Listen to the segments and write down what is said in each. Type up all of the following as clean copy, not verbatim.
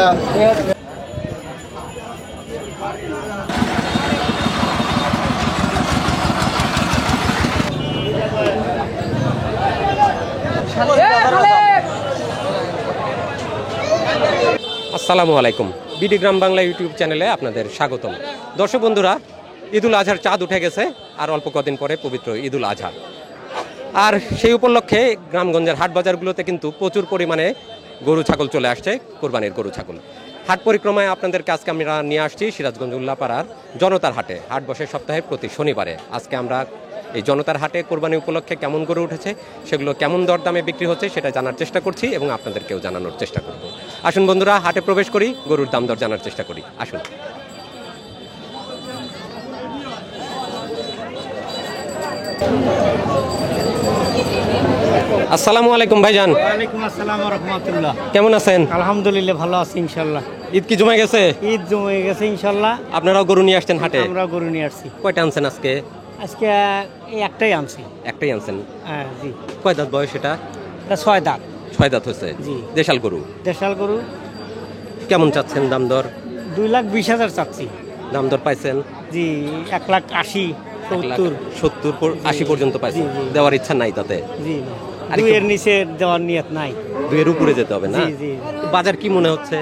আসসালামু আলাইকুম, বিডি গ্রাম বাংলা ইউটিউব চ্যানেলে আপনাদের স্বাগতম। দর্শক বন্ধুরা, ঈদুল আজহার চাঁদ উঠে গেছে, আর অল্প কদিন পরে পবিত্র ঈদুল আজহা। আর সেই উপলক্ষে গ্রামগঞ্জের হাট বাজারগুলোতে কিন্তু প্রচুর পরিমাণে গরু ছাগল চলে আসছে, কোরবানির গরু ছাগল। হাট পরিক্রমায় আপনাদেরকে আজকে আমরা নিয়ে আসছি সিরাজগঞ্জ উল্লাপাড়ার জনতার হাটে। হাট বসে সপ্তাহে প্রতি শনিবারে। আজকে আমরা এই জনতার হাটে কোরবানি উপলক্ষে কেমন গরু উঠেছে, সেগুলো কেমন দরদামে বিক্রি হচ্ছে সেটা জানার চেষ্টা করছি এবং আপনাদেরকেও জানানোর চেষ্টা করব। আসুন বন্ধুরা, হাটে প্রবেশ করি, গরুর দাম দর জানার চেষ্টা করি। আসুন। আসসালামু আলাইকুম ভাইজান। ওয়ালাইকুম আসসালাম ওয়া রাহমাতুল্লাহ। কেমন আছেন? আলহামদুলিল্লাহ ভালো আছি ইনশাআল্লাহ। ঈদ কি জমে গেছে? ঈদ জমে গেছে ইনশাআল্লাহ। আপনারাও গরু নিয়ে আসছেন হাটে? আমরা গরু নিয়ে আসছি। কয়টা আনছেন আজকে? আজকে এই একটাই আনছি। একটাই আনছেন? হ্যাঁ জি। কয় দাঁত বয়স এটা? এটা 6 দাঁত। 6 দাঁত হয়েছে? জি। দেশাল গরু? দেশাল গরু। কেমন চাচ্ছেন দাম দর? 2,20,000 চাচ্ছি। দাম দর পাইছেন? জি, 1,80,000, 70, 80 পর্যন্ত পাইছেন? দেওয়ার ইচ্ছা নাই তাতে? জি। আর দুইয়ের নিচে দেওয়ার নিয়ত নাই। দুইয়ের উপরে যেতে হবে না? জি জি। বাজার কি মনে হচ্ছে?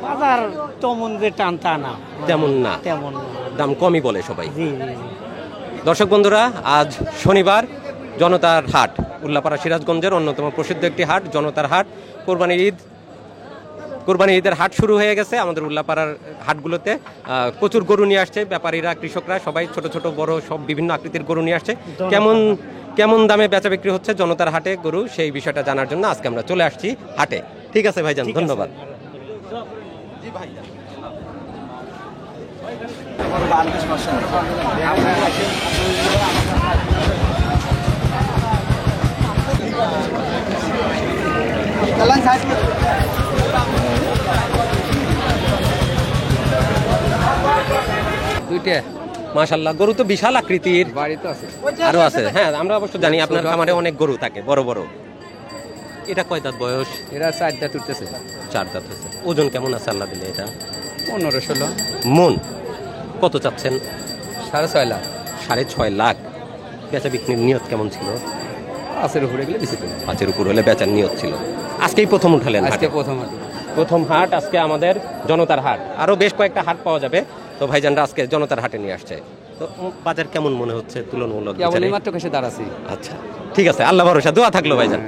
বাজার তেমন যে টানতা না। তেমন না? তেমন না। দাম কমই বলে সবাই? জি জি জি। দর্শক বন্ধুরা, আজ শনিবার, জনতার হাট, উল্লাপাড়া সিরাজগঞ্জের অন্যতম প্রসিদ্ধ একটি হাট জনতার হাট। কোরবানির ঈদের হাট শুরু হয়ে গেছে আমাদের উল্লাপাড়ার হাটগুলোতে। প্রচুর গরু নিয়ে আসছে ব্যাপারীরা, কৃষকরা, সবাই ছোট ছোট বড় সব বিভিন্ন আকৃতির গরু নিয়ে আসছে। কেমন দামে বেচা বিক্রি হচ্ছে জনতার হাটে গরু, সেই বিষয়টা জানার জন্য আজকে আমরা চলে আসছি হাটে। ঠিক আছে ভাইজান, ধন্যবাদ। দুইটা মাশাআল্লাহ, গরু তো বিশাল আকৃতির। বাড়িতে আছে, আরো আছে? হ্যাঁ, আমরা অবশ্য জানি আপনার খামারে অনেক গরু থাকে বড় বড়। এটা কয় দাঁত বয়স? এরা 4 দাঁত উঠতেছে। 4 দাঁত হয়েছে। ওজন কেমন আছে আল্লাহ দিলে? এটা 15-16 মন। কত চাচ্ছেন? 6.5 লাখ। 6.5 লাখ। বেচা বিক্রির নিয়ত কেমন ছিল? 5-এর উপরে গেলে বেশি কম। 5-এর উপর হলে বেচার নিয়ত ছিল। আজকেই প্রথম উঠালেন? আজকে হাটে? প্রথম হাট আজকে আমাদের জনতার হাট। আরো বেশ কয়েকটা হাট পাওয়া যাবে, তো ভাইজানরা আজকে জনতার হাটে নিয়ে আসছে। তো বাজার কেমন মনে হচ্ছে তুলনামূলক? মাত্র কাছে দাঁড়াছি। আচ্ছা, ঠিক আছে, আল্লাহ ভরসা, দোয়া থাকলো ভাইজান।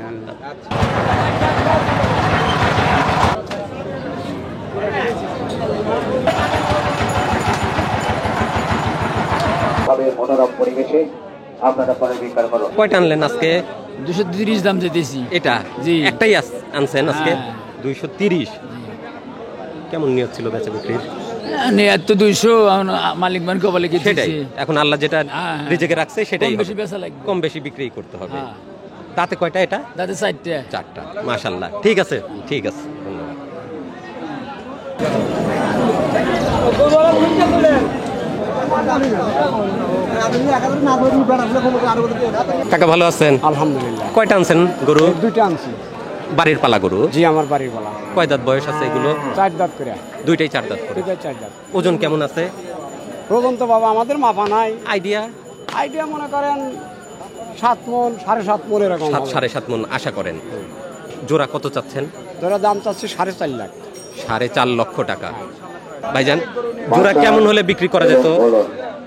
কয়টা আনলেন আজকে? 230 দাম দিতেছি। এটা জি, একটাই আনছেন আজকে? 230। কেমন নিয়ত ছিল বেচা বিক্রির? এত 200 মালিক মান কবলে কি সেটাই, এখন আল্লাহ যেটা রিজেকে রাখছে সেটাই বেশি বেচা লাগবে, কম বেশি বিক্রি করতে হবে। দাঁতে কয়টা এটা? দাঁতে 4টা। মাশাআল্লাহ, ঠিক আছে, ঠিক আছে, ধন্যবাদ। কাকা ভালো আছেন? আলহামদুলিল্লাহ। কয়টা আনছেন গরু? 2টা আনছি। বাড়ির পালা গরু? জি, আমার বাড়ির পালা। কয় দাঁত বয়স আছে এগুলো? 4 দাঁত করে। দুইটাই 4 দাঁত করে। 4 দাঁত। ওজন কেমন আছে? ওজন তো বাবা আমাদের মাপা নাই। আইডিয়া মনে করেন 7 মণ, 7.5 মণ এরকম। 7.5 মণ আশা করেন। জোড়া কত চাচ্ছেন? জোড়া দাম চাচ্ছি 4.5 লাখ। 4.5 লক্ষ টাকা। ভাইজান, জোড়া কেমন হলে বিক্রি করা যেত?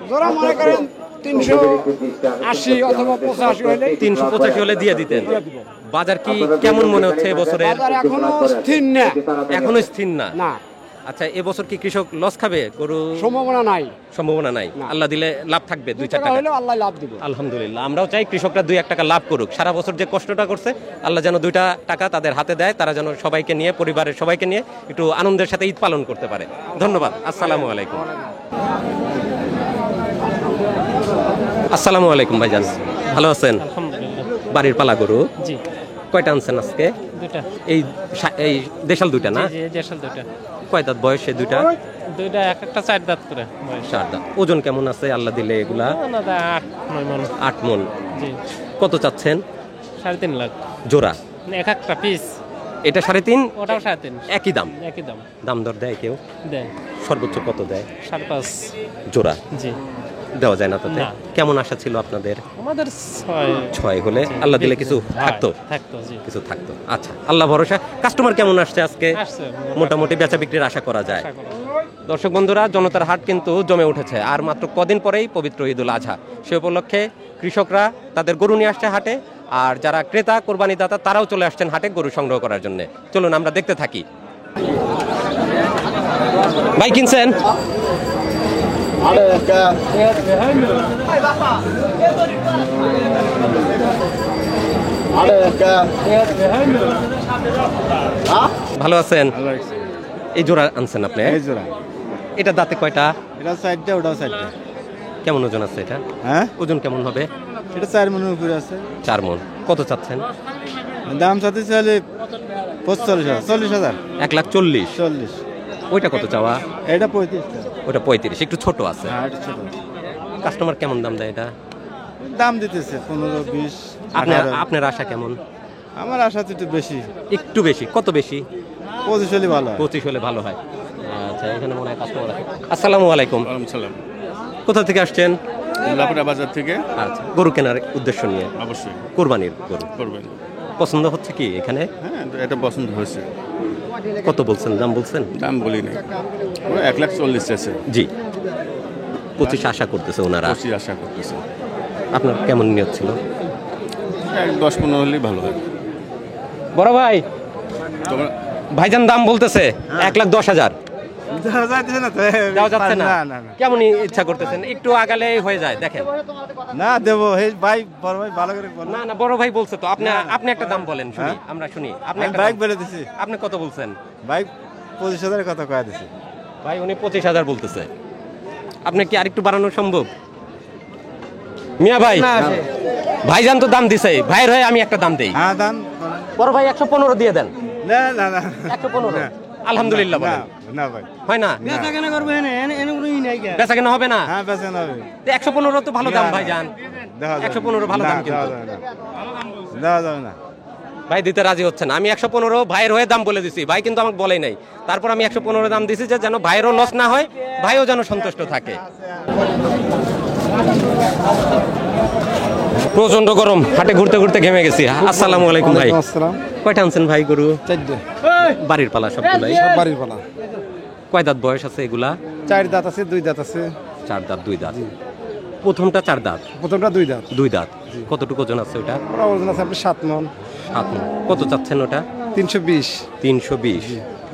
জোড়া মনে করেন 380 অথবা 85 হলে। 385 হলে দিয়ে দিতেন? বাজার কি কেমন মনে হচ্ছে এবছরের? এখনো স্থির না। এখনো স্থির না? না। আচ্ছা, এবছর কি কৃষক লস খাবে গরু? সম্ভাবনা নাই। আল্লাহ দিলে লাভ থাকবে 2-4 টাকা। আল্লাহ লাভ দিবে। আলহামদুলিল্লাহ, আমরাও চাই কৃষকরা 2-1 টাকা লাভ করুক। সারা বছর যে কষ্টটা করছে আল্লাহ যেন 2টা টাকা তাদের হাতে দেয়, তারা যেন সবাইকে নিয়ে, পরিবারের সবাইকে নিয়ে একটু আনন্দের সাথে ঈদ পালন করতে পারে। ধন্যবাদ। আসসালামু আলাইকুম। আসসালামু আলাইকুম ভাইজান, ভালো আছেন? আলহামদুলিল্লাহ। বাড়ির পালা গরু? জি। কয়টা আনছেন আজকে? 2টা। এই দেশাল 2টা না? জি, দেশাল 2টা। কয় দাঁত বয়স এই 2টা? 2টা একটা 4 দাঁত করে বয়স। 4 দাঁত। ওজন কেমন আছে আল্লাহ দিলে এগুলা? 8-9 মণ। 8 মণ। জি। কত চাচ্ছেন? 3.5 লাখ জোড়া? একটা পিস। এটা 3.5, ওটাও 3.5 একই দাম। একই দাম দাম দর দেয় কেউ? দেয় সর্বোচ্চ কত দেয়? 5.5 জোড়া জি। দেওয়া যায় না তাতে? না। কেমন আশা ছিল আপনাদের? আমাদের 6 হলে আল্লাহ দিলে কিছু থাকতো? থাকতো জি। কিছু থাকতো। আচ্ছা, আল্লাহ ভরসা। কাস্টমার কেমন আসছে আজকে? আসছে মোটামুটি বেচা বিক্রির আশা করা যায়। আশা করা। দর্শক বন্ধুরা, জনতার হাট কিন্তু জমে উঠেছে, আর মাত্র কদিন পরেই পবিত্র ঈদুল আজহা। সে উপলক্ষে কৃষকরা তাদের গরু নিয়ে আসছে হাটে, আর যারা ক্রেতা কোরবানি দাতা তারাও চলে আসছেন হাটে গরু সংগ্রহ করার জন্য। চলুন আমরা দেখতে থাকি। ভাই কিনছেন? ভালো আছেন? এই জোড়া আনছেন আপনি? এটা দাঁতে কয়টা? এটা 4টা, ওটাও 4টা। কেমন ওজন আছে এটা? হ্যাঁ, ওজন কেমন হবে? এটা 4 মনের উপরে আছে। 4 মণ। কত চাচ্ছেন? দাম চাতে চাইলে 45,000, 40,000, 1,40,000। 40। ওইটা কত চাওয়া? এটা 35টা। ওটা 35, একটু ছোট আছে। হ্যাঁ, এটা ছোট। কাস্টমার কেমন দাম দেয় এটা? দাম দিতেছে 15, 20, আপনার 18। আপনার আশা কেমন? আমার আশা তো একটু বেশি, একটু বেশি। কত বেশি? 25 হলে ভালো হয়। 25 হলে ভালো হয়। আচ্ছা, এখানে মনে হয় কাস্টমার আছে। আসসালামু আলাইকুম। সালাম। কোথা থেকে আসছেন? লাপুরা বাজার থেকে। আচ্ছা, গরু কেনার উদ্দেশ্য নিয়ে? অবশ্যই কোরবানির গরু করবেন। পছন্দ হচ্ছে কি এখানে? হ্যাঁ, এটা পছন্দ হয়েছে। কত বলছেন, দাম বলছেন? দাম বলি নাই, 1,40,000 আছে। জি, 25 আশা করতেছে ওনারা। 25 আশা করতেছে। আপনার কেমন নিয়ত ছিল? 10-15 হলেই ভালো হয়। বড় ভাই, তোমরা ভাইজান দাম বলতেছে 1,10,000। দেওয়া যাচ্ছে না? কেমন ইচ্ছা করতেছেন? একটু আগালে হয়ে যায়, দেখেন। না দেবো, এই ভাই, বড় ভাই ভালো করে বল। না না, বড় ভাই বলছে তো। আপনি একটা দাম বলেন, শুনি, আমরা শুনি। আপনি আমি একটা বাইক দাম- বলে দিছি, আপনি কত বলছেন? বাইক 25,000 কথা কয়া দিছি। ভাই উনি 25,000 বলতেছে। আপনি কি আরেকটু বাড়ানো সম্ভব? মিয়া ভাই, ভাইজান তো দাম দিছে, ভাইয়ের হয়ে আমি একটা দাম দেই। হ্যাঁ, দান। বড় ভাই 115 দিয়ে দেন। না না না, 115। আলহামদুলিল্লাহ বলেন। না ভাই, হয় না? বেচা কেনা করবে এনে কোনো ই নাই। বেচা কেনা হবে না? হ্যাঁ, বেচা না হবে। 115 তো ভালো দাম ভাইজান। দেখা যাবে। 115 ভালো দাম না, কিন্তু। দেওয়া যাবে না। ভাই দিতে রাজি হচ্ছে না। আমি 115 ভাইয়ের হয়ে দাম বলে দিছি, ভাই কিন্তু আমাকে বলেই নাই। তারপর আমি 115 দাম দিছি, যে যেন ভাইয়েরও লস না হয়, ভাইও যেন সন্তুষ্ট থাকে। প্রচন্ড গরম, হাটে ঘুরতে ঘুরতে ঘেমে গেছি। আসসালামু আলাইকুম ভাই। আসসালাম। কয়টা আনছেন ভাই গরু? 4টা। বাড়ির পালা সবগুলাই? সব বাড়ির পালা। কয় দাঁত বয়স আছে এগুলা? 4 দাঁত আছে, 2 দাঁত আছে। 4 দাঁত 2 দাঁত। প্রথমটা 4 দাঁত, প্রথমটা 2 দাঁত। 2 দাঁত। কতটুকু ওজন আছে ওটা? ওরা ওজন আছে আপনার 7 মণ। 7 মণ। কত চাচ্ছেন ওটা? 320। 320।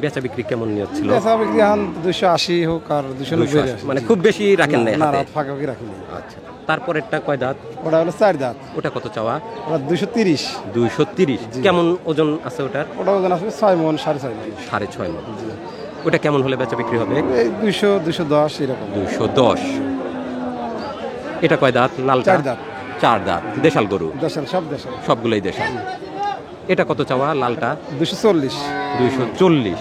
বেচা বিক্রি কেমন নিয়ত ছিল? বেচা বিক্রি এখন 280 হোক আর 290 280, মানে খুব বেশি রাখেন নাই না, হাতে? রাত ফাঁকা কি রাখিনি। আচ্ছা, তারপরেরটা কয় দাঁত? ওটা হলো 4 দাঁত। ওটা কত চাওয়া? ওটা 230। 230। কেমন ওজন আছে ওটার? ওটা ওজন আছে 6 মণ, 6.5 মণ। 6.5 মণ। ওটা কেমন হলে বেচা বিক্রি হবে? এই 200, 210 এরকম। 210। এটা কয় দাঁত? লালটা? 4 দাঁত। 4 দাঁত। দেশাল গরু? দেশাল, সব দেশাল। সবগুলোই দেশাল। এটা কত চাওয়া লালটা? 240। 240।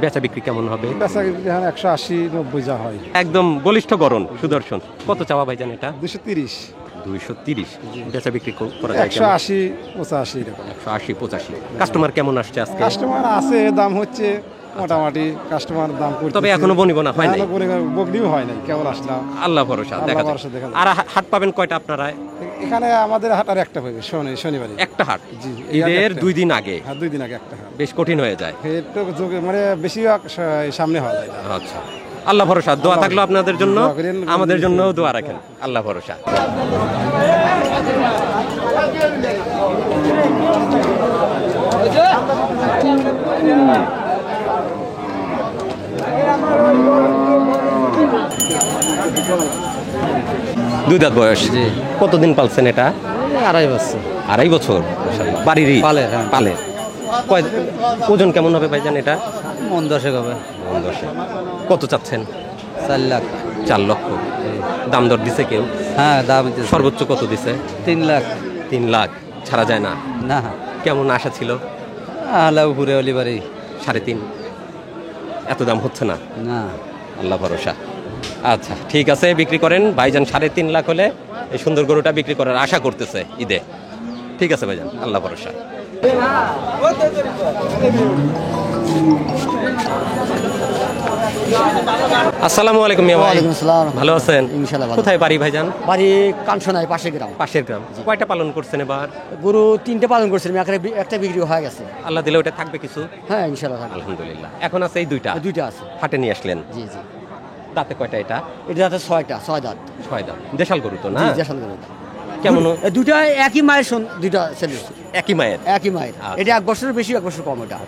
বেচা বিক্রি কেমন হবে? বেচা বিক্রি এখন 180, 90 যা হয়। একদম বলিষ্ঠ গরম সুদর্শন। কত চাওয়া ভাইজান এটা? 230। 230। বেচা বিক্রি করা যায় কেমন? 180, 85 এরকম। 180, 85। কাস্টমার কেমন আসছে আজকে? কাস্টমার আছে, দাম হচ্ছে মোটামুটি। কাস্টমার দাম করছে, তবে এখনো বনিবনা হয় নাই? বগলিও হয় নাই, কেবল আসলাম। আল্লাহ ভরসা, আল্লাহ দেখা ভরসা, দেখা যাক। যাক। আর হাট পাবেন কয়টা আপনারা? এখানে আমাদের হাট আর একটা পাবে, শনিবারে। একটা হাট? জি, এই ঈদের একটা। 2 দিন আগে? হ্যাঁ, 2 দিন আগে একটা হাট। বেশ কঠিন হয়ে যায়। একটু মানে বেশিরভাগ সামনে হওয়া যায় না। আচ্ছা, আল্লাহ ভরসা। দোয়া থাকলো আপনাদের জন্য, দোয়া করেন। আমাদের জন্য দোয়া রাখেন। আল্লাহ ভরসা। দুই দাঁত বয়স? কতদিন পালছেন এটা? 2.5 বছর। 2.5 বছর। মাশাআল্লাহ। বাড়িরই? পালের, হ্যাঁ। পালের। কয় ওজন কেমন হবে ভাইজান এটা? মন 10 হবে। 10। কত চাচ্ছেন? 4 লাখ। 4 লক্ষ। দাম দর দিছে কেউ? হ্যাঁ, দাম সর্বোচ্চ কত দিছে? 3 লাখ। 3 লাখ ছাড়া যায় না? না, কেমন আশা ছিল? আলা উপরে অলিবারি। 3.5। এত দাম হচ্ছে না? না। আল্লাহ ভরসা। আচ্ছা, ঠিক আছে, বিক্রি করেন ভাইজান। 3.5 লাখ হলে এই সুন্দর গরুটা বিক্রি করার আশা করতেছে ঈদে। ঠিক আছে ভাইজান, আল্লাহ ভরসা। আসসালামু আলাইকুম মিয়া ভাই। ওয়ালাইকুম আসসালাম। ভালো আছেন? ইনশাআল্লাহ ভালো। কোথায় বাড়ি ভাইজান? বাড়ি কাঞ্চনায় পাশের গ্রাম। পাশের গ্রাম। কয়টা পালন করছেন এবার? গরু 3টে পালন করছিলাম, একটা বিক্রি হয়ে গেছে। আল্লাহ দিলে ওটা থাকবে কিছু? হ্যাঁ ইনশাআল্লাহ থাকবে। আলহামদুলিল্লাহ। এখন আছে এই দুইটা। 2টা আছে। হাটে নিয়ে আসলেন। জি জি। দাঁতে কয়টা এটা? এটা আছে 6 দাঁত। 6 দাঁত। দেশাল গরু তো না? জি দেশাল গরু। কেমন? দুটা একই মায়ের 2টা ছেলে। একই মায়ের। একই মায়ের। আচ্ছা। এটা 1 বছরের বেশি 1 বছর কম এটা।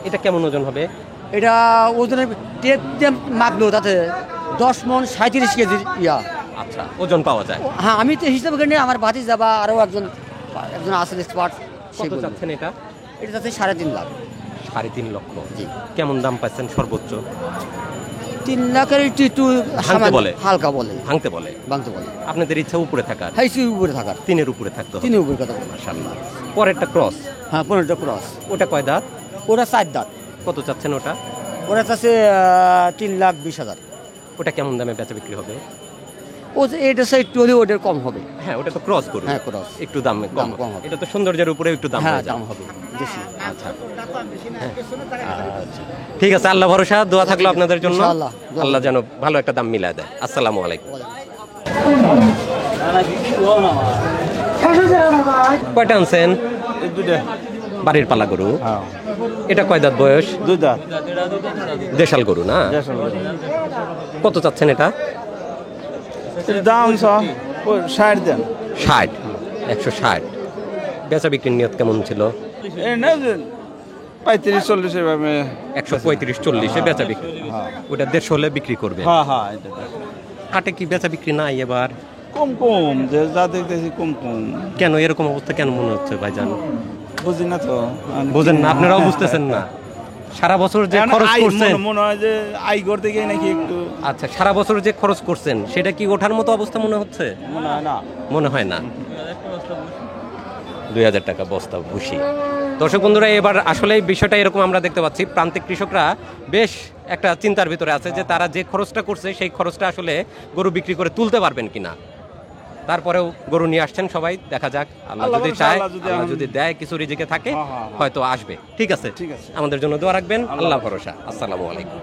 এটা কেমন ওজন হবে? এটা ওজনের টেপ দিয়ে মাপলো তাতে 10 মণ 37 কেজি ইয়া। আচ্ছা, ওজন পাওয়া যায়। হ্যাঁ আমি তো হিসাব করে নিই, আমার ভাতিজা বা আরও একজন আছেন এক্সপার্ট। কত চাচ্ছেন এটা? এটা যাচ্ছে 3.5 লাখ। 3.5 লক্ষ। জি। কেমন দাম পাচ্ছেন সর্বোচ্চ? 3 লাখের একটু ভাঙতে বলে। হালকা বলে, ভাঙতে বলে। ভাঙতে বলে। আপনাদের ইচ্ছা উপরে থাকার? হাই সুই উপরে থাকার। 3-এর উপরে থাকতে হবে। 3 উপরে কথা বলে। মাশাআল্লাহ। পরেরটা ক্রস। হ্যাঁ 15টা ক্রস। ওটা কয় দাঁত? ওরা 4 দাঁত। কত চাচ্ছেন ওটা? ওরা চাচ্ছে 3,20,000। ওটা কেমন দামে বেচা বিক্রি হবে? ও যে এটা সে একটু হলে ওটার কম হবে। হ্যাঁ, ওটা তো ক্রস করুন। হ্যাঁ ক্রস। একটু দাম দাম কম কম হবে। এটা তো সৌন্দর্যের উপরে একটু দাম হ্যাঁ হয়ে যায়। দাম হবে বেশি। আচ্ছা। হ্যাঁ। আচ্ছা। ঠিক আছে, আল্লাহ ভরসা, দোয়া থাকলো আপনাদের জন্য। ইনশাআল্লাহ। আল্লাহ যেন ভালো একটা দাম মিলায় দেয়। আসসালামু আলাইকুম। কয়টা আনছেন? বাড়ির পালা গরু। এটা কয় দাঁত বয়স? 2 দাঁত। দেশাল গরু না? কত চাচ্ছেন এটা? দাম 60 দেন। 60। 160। বেচা বিক্রির নিয়ত কেমন ছিল? 35-40 এভাবে। 135-40 বেচা বিক্রি। ওটা 150 হলে বিক্রি করবে। হ্যাঁ হ্যাঁ এটা হাটে কি বেচা বিক্রি নাই এবার? কম যে যা দেখতেছি কম। কেন এরকম অবস্থা কেন মনে হচ্ছে ভাইজান? বুঝি না তো। বুঝেন না, আপনারাও বুঝতেছেন না। সারা বছর যে খরচ করছেন, মনে হয় যে আই করতে গিয়ে নাকি একটু আচ্ছা সারা বছর যে খরচ করছেন সেটা কি ওঠার মতো অবস্থা মনে হচ্ছে? মনে হয় না। মনে হয় না। 2000 টাকা বস্তা ভুসি। দর্শক বন্ধুরা, এবার আসলে বিষয়টা এরকম আমরা দেখতে পাচ্ছি, প্রান্তিক কৃষকরা বেশ একটা চিন্তার ভিতরে আছে যে তারা যে খরচটা করছে সেই খরচটা আসলে গরু বিক্রি করে তুলতে পারবেন কিনা। তারপরেও গরু নিয়ে আসছেন সবাই, দেখা যাক আল্লাহ যদি চায়, আল্লাহ যদি দেয় কিছু রিজিকে থাকে হয়তো আসবে। ঠিক আছে, আমাদের জন্য দোয়া রাখবেন। আল্লাহ ভরসা। আসসালামু আলাইকুম।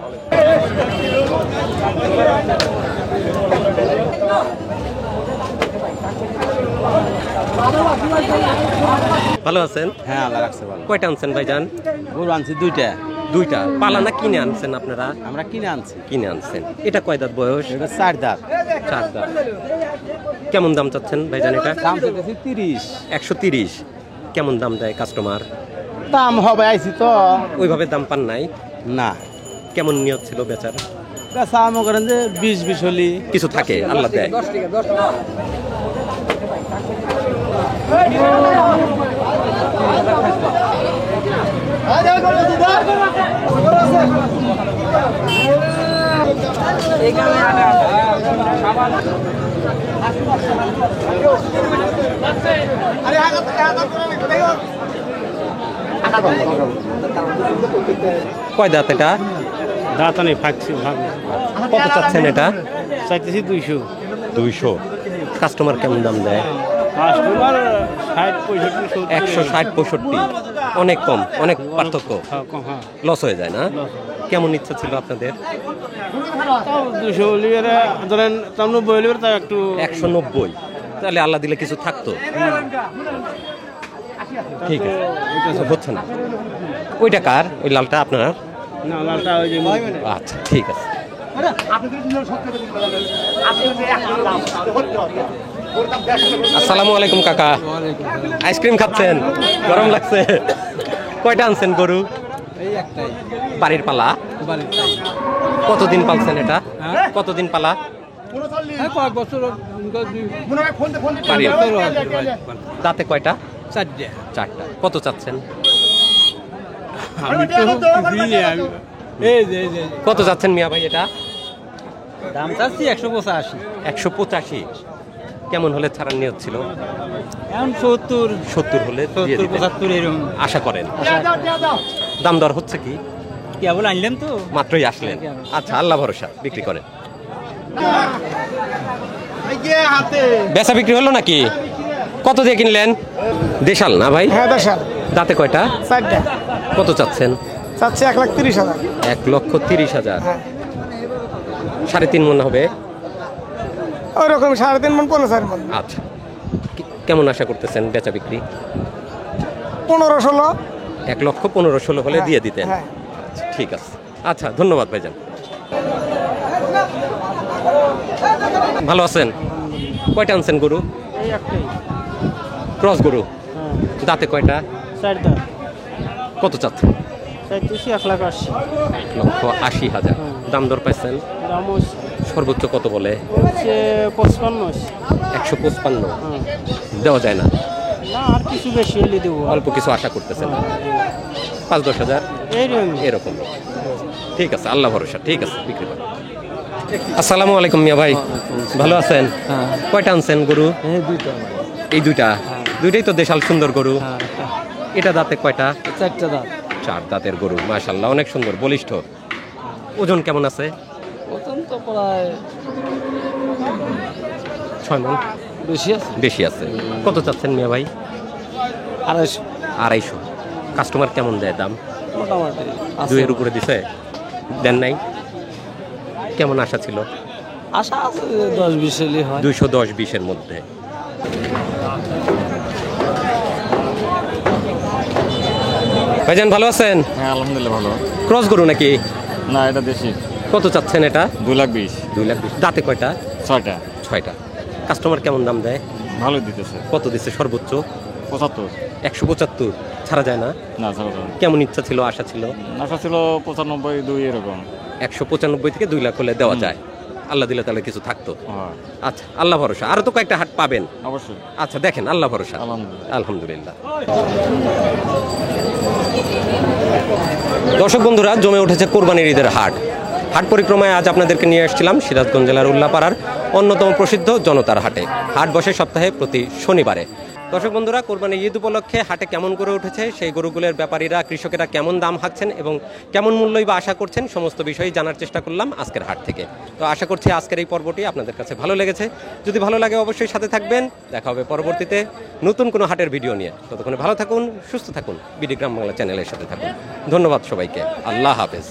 ভালো আছেন? হ্যাঁ আল্লাহ রাখছে ভালো। কয়টা আনছেন ভাইজান? গরু আনছি 2টা। 2টা। পালা না কিনে আনছেন আপনারা? আমরা কিনে আনছি। কিনে আনছেন। এটা কয় দাঁত বয়স? এটা 4 দাঁত। 4 দাঁত। কেমন দাম চাচ্ছেন ভাইজান এটা? দাম চাইতেছি 30। 130। কেমন দাম দেয় কাস্টমার? দাম হবে আইছি তো। ওইভাবে দাম পান নাই? না। কেমন নিয়ত ছিল বেচার? বেচা মনে করেন যে 20 হলি কিছু থাকে, আল্লাহ দেয়। কয় দাঁত এটা? দাঁত নেই ফাঁকছি ভাগ কত চাচ্ছেন এটা? চাইতেছি 200। 200। কাস্টমার কেমন দাম দেয়? কাস্টমার 60 65 160-65। অনেক কম, অনেক পার্থক্য। হ্যাঁ লস হয়ে যায় না? কেমন ইচ্ছা ছিল আপনাদের? 200 হলে ধরেন 90 হলে তাও একটু 190। তাহলে আল্লাহ দিলে কিছু থাকতো। ঠিক আছে, হচ্ছে না। ওইটা কার? ওই লালটা আপনার? না লালটা ওই যে আচ্ছা ঠিক আছে। আসসালামু আলাইকুম কাকা। আইসক্রিম খাচ্ছেন? গরম লাগছে? কয়টা আনছেন গরু? বাড়ির পালা? কতদিন পালছেন এটা? কতদিন পালা? কয়েক বছর বাড়ির। দাঁতে কয়টা? 4টা। 4টা। কত চাচ্ছেন? আমি তো বুঝিনি আমি এই যে কত চাচ্ছেন মিয়া ভাই এটা? দাম চাচ্ছি 185। 185। কেমন হলে ছাড়ার নিয়ত ছিল? এখন 70 70 হলে দিয়ে 70 দিতেন। 75 এরকম আশা করেন? দাম দর হচ্ছে কি? কেবল আনলেন তো। মাত্রই আসলেন। আচ্ছা, আল্লাহ ভরসা, বিক্রি করেন। বেচা বিক্রি হলো নাকি? কত দিয়ে কিনলেন? দেশাল না ভাই? হ্যাঁ দেশাল। দাঁতে কয়টা? 4টা। কত চাচ্ছেন? চাচ্ছে 1,30,000। 1,30,000। 3.5 মন হবে। ওই রকম 3.5 মন 4.5 মন। আচ্ছা, কেমন আশা করতেছেন বেচা বিক্রি? 15-16। 1,15,16 হলে দিয়ে দিতেন। হ্যাঁ। আচ্ছা, ঠিক আছে। আচ্ছা, ধন্যবাদ ভাইজান। ভালো আছেন? কয়টা আনছেন গরু? এই একটাই। ক্রস গরু। দাঁতে কয়টা? 4 দাঁত। কত চাচ্ছেন? চাইতেছি 1,80,000। 1,80,000। দাম দর পাইছেন? দাম হচ্ছে সর্বোচ্চ কত বলে? 55। 155। দেওয়া যায় না? না, আর কিছু বেশি হলে দেবো। অল্প কিছু আশা করতেছেন? 5-10 হাজার এরকম। ঠিক আছে, আল্লাহ ভরসা। ঠিক আছে, বিক্রি করেন। আসসালামু আলাইকুম মিয়া ভাই, ভালো আছেন? কয়টা আনছেন গরু? এই দুইটা। দুইটাই তো দেশাল সুন্দর গরু। এটা দাঁতে কয়টা? 4টা দাঁত। 4 দাঁতের গরু, মাশাআল্লাহ, অনেক সুন্দর, বলিষ্ঠ। ওজন কেমন আছে? ওজন তো প্রায় 6 মণ। বেশি আছে। বেশি আছে। কত চাচ্ছেন মিয়া ভাই? 250। 250। কাস্টমার কেমন দেয় দাম? মোটামুটি 2-এর উপরে দিছে? দেন নাই? কেমন আশা ছিল? আশা আছে 10-20 হলে হয়। 210-20-এর মধ্যে। ভাইজান ভালো আছেন? হ্যাঁ, আলহামদুলিল্লাহ ভালো। ক্রস গরু নাকি? না, এটা দেশি। কত চাচ্ছেন এটা? 2,20,000। 2,20,000। দাঁতে কয়টা? 6টা। 6টা। কাস্টমার কেমন দাম দেয়? ভালো দিতেছে। কত দিচ্ছে সর্বোচ্চ? 75। 175 ছাড়া যায় না? না, ছাড়া কেমন ইচ্ছা ছিল, আশা ছিল? আশা ছিল 95-2 এরকম। 195 থেকে 2 লাখ হলে দেওয়া যায়। আল্লাহ দিলে তাহলে কিছু থাকতো। হ্যাঁ, আচ্ছা, আল্লাহ ভরসা। আরো তো কয়েকটা হাট পাবেন। অবশ্যই। আচ্ছা, দেখেন, আল্লাহ ভরসা। আলহামদুলিল্লাহ। আলহামদুলিল্লাহ। দর্শক বন্ধুরা, জমে উঠেছে কোরবানির ঈদের হাট। হাট পরিক্রমায় আজ আপনাদেরকে নিয়ে আসছিলাম সিরাজগঞ্জ জেলার উল্লাপাড়ার অন্যতম প্রসিদ্ধ জনতার হাটে। হাট বসে সপ্তাহে প্রতি শনিবারে। দর্শক বন্ধুরা, কোরবানি ঈদ উপলক্ষে হাটে কেমন করে উঠেছে, সেই গরুগুলোর ব্যাপারীরা, কৃষকেরা কেমন দাম হাঁকছেন এবং কেমন মূল্যই বা আশা করছেন, সমস্ত বিষয়ই জানার চেষ্টা করলাম আজকের হাট থেকে। তো আশা করছি আজকের এই পর্বটি আপনাদের কাছে ভালো লেগেছে। যদি ভালো লাগে অবশ্যই সাথে থাকবেন। দেখা হবে পরবর্তীতে নতুন কোনো হাটের ভিডিও নিয়ে। ততক্ষণে ভালো থাকুন, সুস্থ থাকুন, বিডি গ্রাম বাংলা চ্যানেলের সাথে থাকুন। ধন্যবাদ সবাইকে। আল্লাহ হাফেজ।